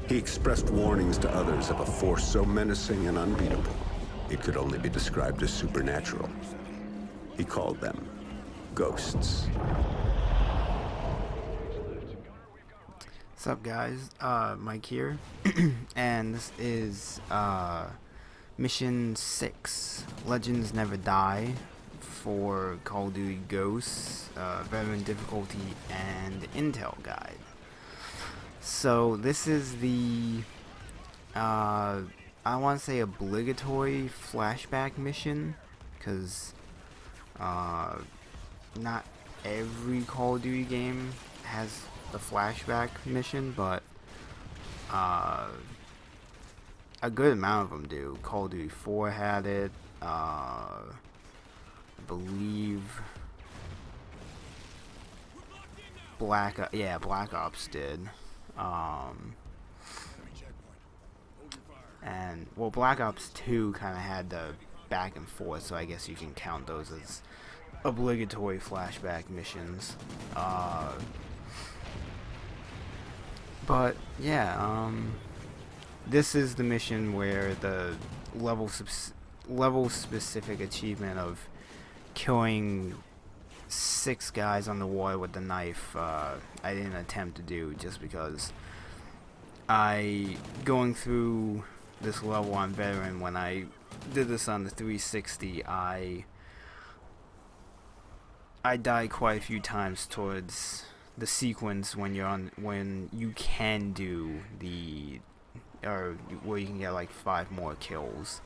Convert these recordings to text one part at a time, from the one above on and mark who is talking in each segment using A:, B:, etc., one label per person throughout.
A: He expressed warnings to others of a force so menacing and unbeatable, it could only be described as supernatural. He called them ghosts.
B: What's up, guys? Mike here, and this is Mission 6, Legends Never Die, for Call of Duty Ghosts, Veteran Difficulty, and Intel Guide. So this is the, I want to say obligatory flashback mission, because not every Call of Duty game has the flashback mission, but a good amount of them do. Call of Duty 4 had it. I believe Black Ops did. And well, Black Ops 2 kind of had the back and forth, so I guess you can count those as obligatory flashback missions. But yeah, this is the mission where the level specific achievement of killing 6 guys on the water with the knife, I didn't attempt to do just because going through this level on Veteran, when I did this on the 360, I died quite a few times towards the sequence when you can do where you can get like 5 more kills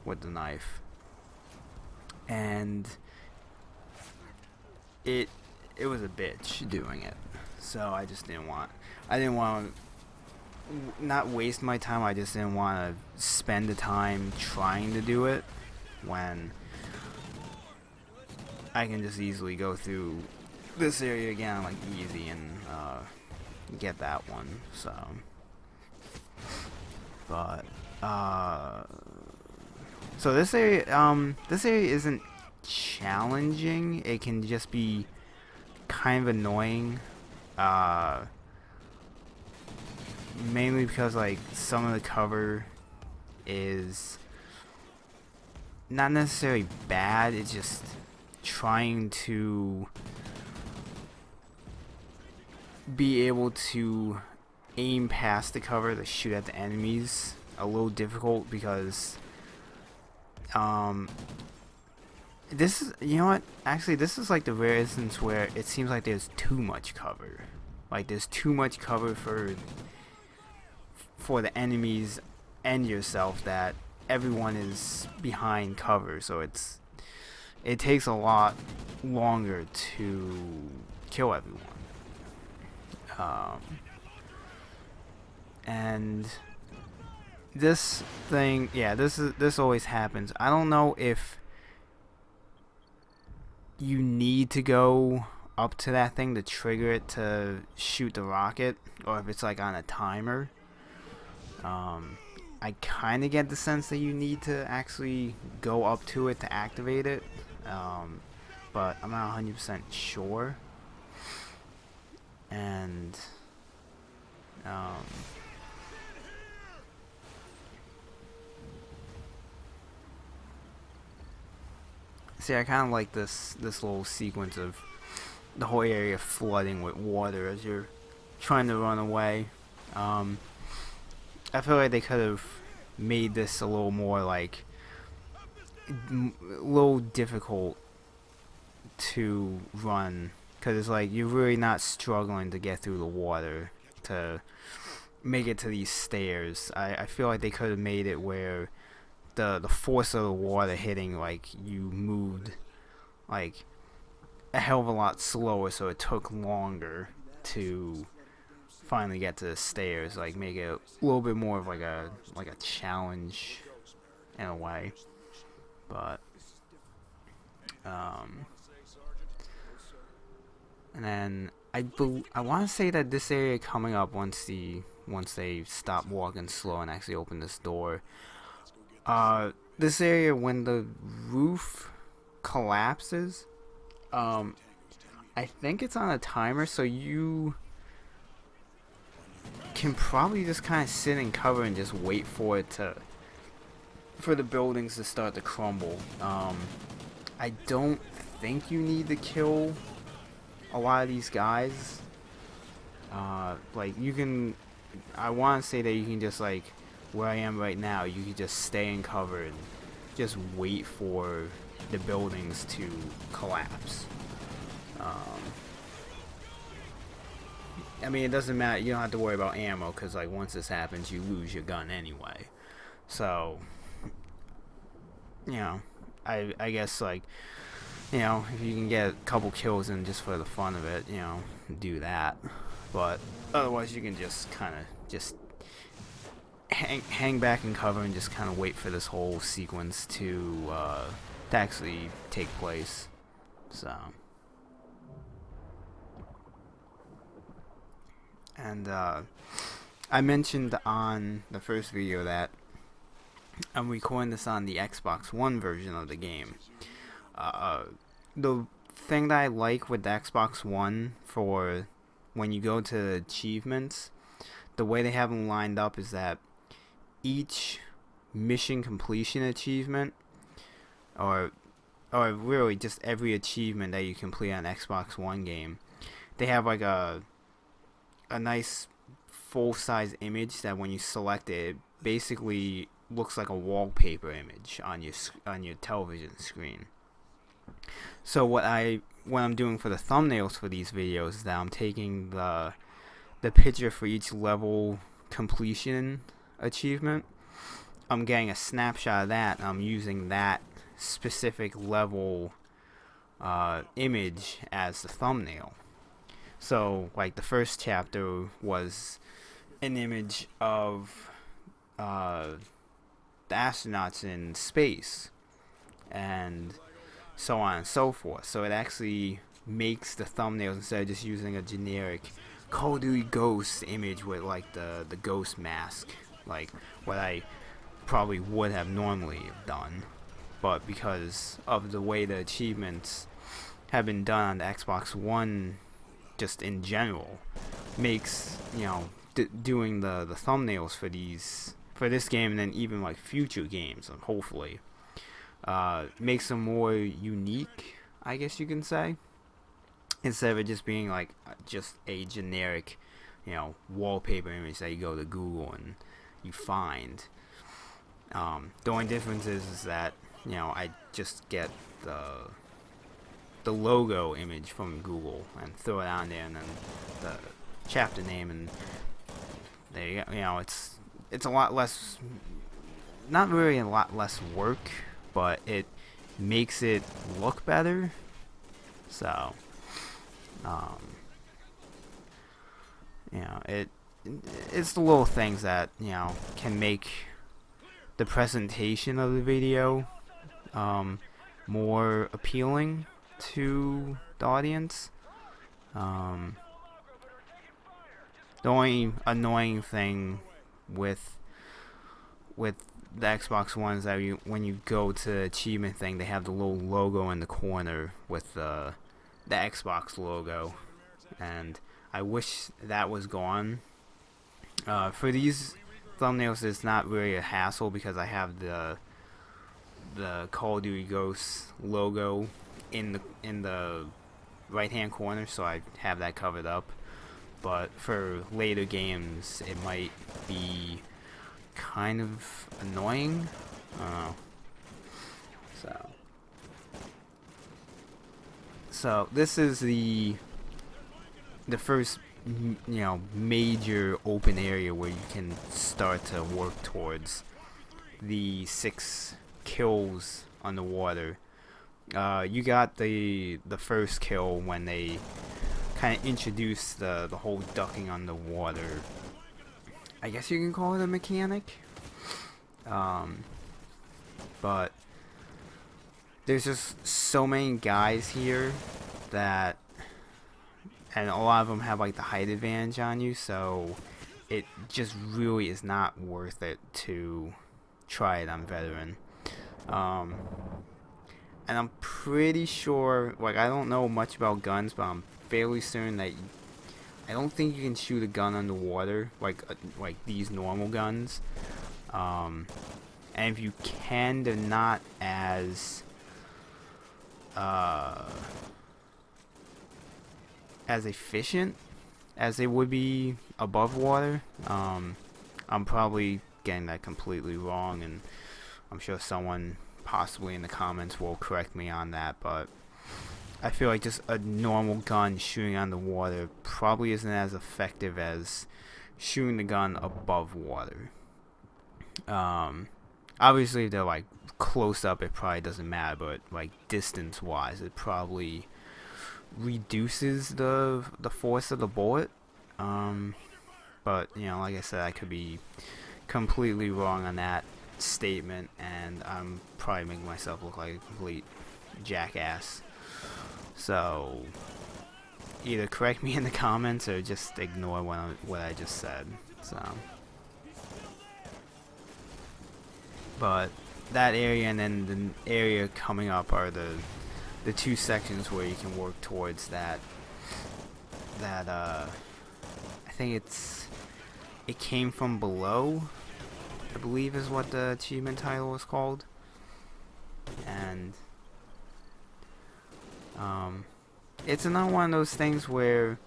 B: with the knife, and it was a bitch doing it. So I didn't want to not waste my time. I just didn't want to spend the time trying to do it when I can just easily go through this area again like easy and get that one. So but so this area isn't challenging. It can just be kind of annoying, mainly because like some of the cover is not necessarily bad. It's just trying to be able to aim past the cover to shoot at the enemies a little difficult, because this is, you know what, actually this is like the rare instance where it seems like there's too much cover. Like there's too much cover for the enemies and yourself, that everyone is behind cover, so it takes a lot longer to kill everyone. And this thing, yeah, this always happens. I don't know if you need to go up to that thing to trigger it to shoot the rocket, or if it's like on a timer. I kind of get the sense that you need to actually go up to it to activate it, but I'm not 100% sure. And see, I kind of like this little sequence of the whole area flooding with water as you're trying to run away. I feel like they could have made this a little more like a little difficult to run, because it's like you're really not struggling to get through the water to make it to these stairs. I feel like they could have made it where the force of the water hitting, like, you moved like a hell of a lot slower, so it took longer to finally get to the stairs. Like, make it a little bit more of like a challenge in a way. But and then I want to say that this area coming up, once they stop walking slow and actually open this door, this area, when the roof collapses, I think it's on a timer, so you can probably just kind of sit in cover and just wait for the buildings to start to crumble. I don't think you need to kill a lot of these guys. Like you can, I want to say that you can just like where I am right now, you can just stay in cover and just wait for the buildings to collapse. I mean, it doesn't matter. You don't have to worry about ammo because like once this happens, you lose your gun anyway. So, you know, I guess like, you know, if you can get a couple kills in just for the fun of it, you know, do that. But otherwise, you can just kind of just hang back in cover and just kind of wait for this whole sequence to actually take place. So, and I mentioned on the first video that I'm recording this on the Xbox One version of the game. The thing that I like with the Xbox One for when you go to achievements, the way they have them lined up is that each mission completion achievement, or really just every achievement that you complete on Xbox One game, they have like a nice full-size image that when you select it, it basically looks like a wallpaper image on your television screen. So what I'm doing for the thumbnails for these videos is that I'm taking the picture for each level completion achievement. I'm getting a snapshot of that, and I'm using that specific level image as the thumbnail. So like the first chapter was an image of the astronauts in space, and so on and so forth. So it actually makes the thumbnails instead of just using a generic Call of Duty Ghost image with like the ghost mask, like what I probably would have normally done. But because of the way the achievements have been done on the Xbox One, just in general, makes, you know, doing the thumbnails for this game and then even like future games, hopefully, makes them more unique, I guess you can say, instead of it just being like just a generic, you know, wallpaper image that you go to Google and you find. The only difference is that, you know, I just get the logo image from Google and throw it on there, and then the chapter name, and there you go. You know, it's a lot less, not really a lot less work, but it makes it look better. So, you know, it's the little things that, you know, can make the presentation of the video more appealing to the audience. The only annoying thing with the Xbox One is that when you go to the achievement thing, they have the little logo in the corner with the Xbox logo, and I wish that was gone. For these thumbnails, it's not really a hassle because I have the Call of Duty Ghosts logo in the right hand corner, so I have that covered up. But for later games, it might be kind of annoying. So this is the first, you know, major open area where you can start to work towards the 6 kills underwater. You got the first kill when they kind of introduced the whole ducking underwater, I guess you can call it a mechanic. But there's just so many guys here that, and a lot of them have like the height advantage on you, so it just really is not worth it to try it on veteran. And I'm pretty sure, like, I don't know much about guns, but I'm fairly certain that I don't think you can shoot a gun underwater like these normal guns. And if you can, they're not as efficient as they would be above water. I'm probably getting that completely wrong, and I'm sure someone possibly in the comments will correct me on that, but I feel like just a normal gun shooting on the water probably isn't as effective as shooting the gun above water. Obviously, if they're like close up, it probably doesn't matter, but like distance wise, it probably reduces the force of the bullet. But you know, like I said, I could be completely wrong on that statement, and I'm probably making myself look like a complete jackass. So either correct me in the comments or just ignore what I just said. So, but that area and then the area coming up are the two sections where you can work towards that I think it came from below, I believe is what the achievement title was called. And it's another one of those things where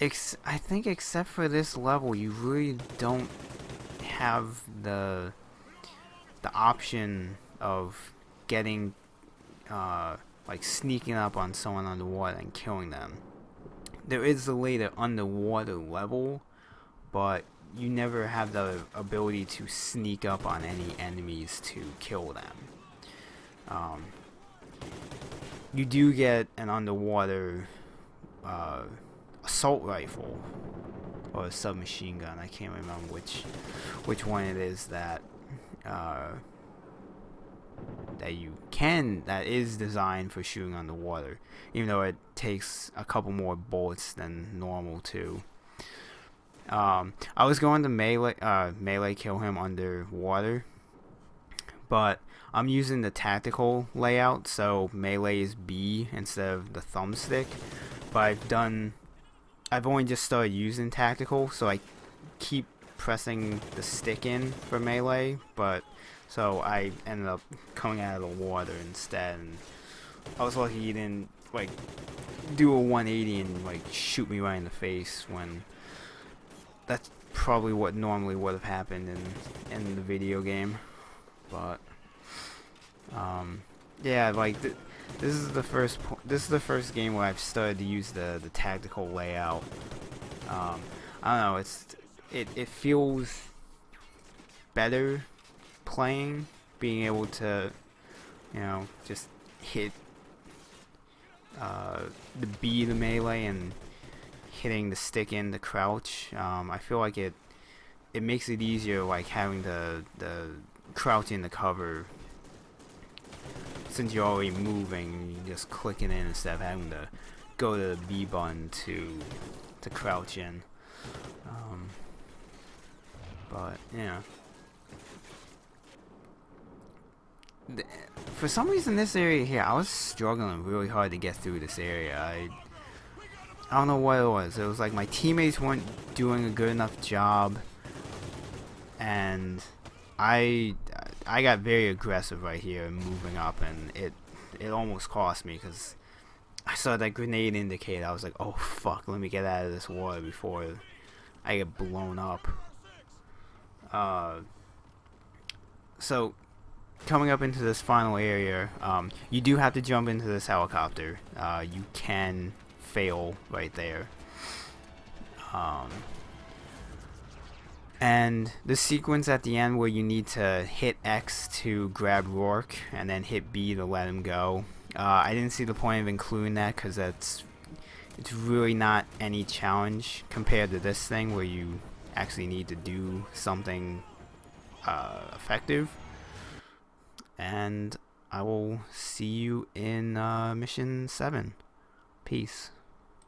B: I think except for this level, you really don't have the option of getting like sneaking up on someone underwater and killing them. There is a later underwater level, but you never have the ability to sneak up on any enemies to kill them. You do get an underwater assault rifle or a submachine gun. I can't remember which one it is that that is designed for shooting underwater, even though it takes a couple more bullets than normal too. I was going to melee kill him underwater, but I'm using the tactical layout, so melee is B instead of the thumbstick. But I've only just started using tactical, so I keep pressing the stick in for melee, but so I ended up coming out of the water instead, and I was lucky he didn't like do a 180 and like shoot me right in the face, when that's probably what normally would have happened in the video game. But yeah, like this is the first game where I've started to use the tactical layout. I don't know, it feels better playing, being able to, you know, just hit the B, the melee, and hitting the stick in the crouch. I feel like it makes it easier, like having the crouch in the cover, since you're already moving, you just click it in instead of having to go to the B button to crouch in. But yeah, for some reason this area here, I was struggling really hard to get through this area. I don't know what it was. It was like my teammates weren't doing a good enough job, and I got very aggressive right here, moving up, and it almost cost me, because I saw that grenade indicator. I was like, oh fuck, let me get out of this water before I get blown up. So coming up into this final area, you do have to jump into this helicopter. You can fail right there. And the sequence at the end where you need to hit X to grab Rourke and then hit B to let him go, I didn't see the point of including that, because it's really not any challenge compared to this thing where you actually need to do something effective. And I will see you in mission 7. Peace.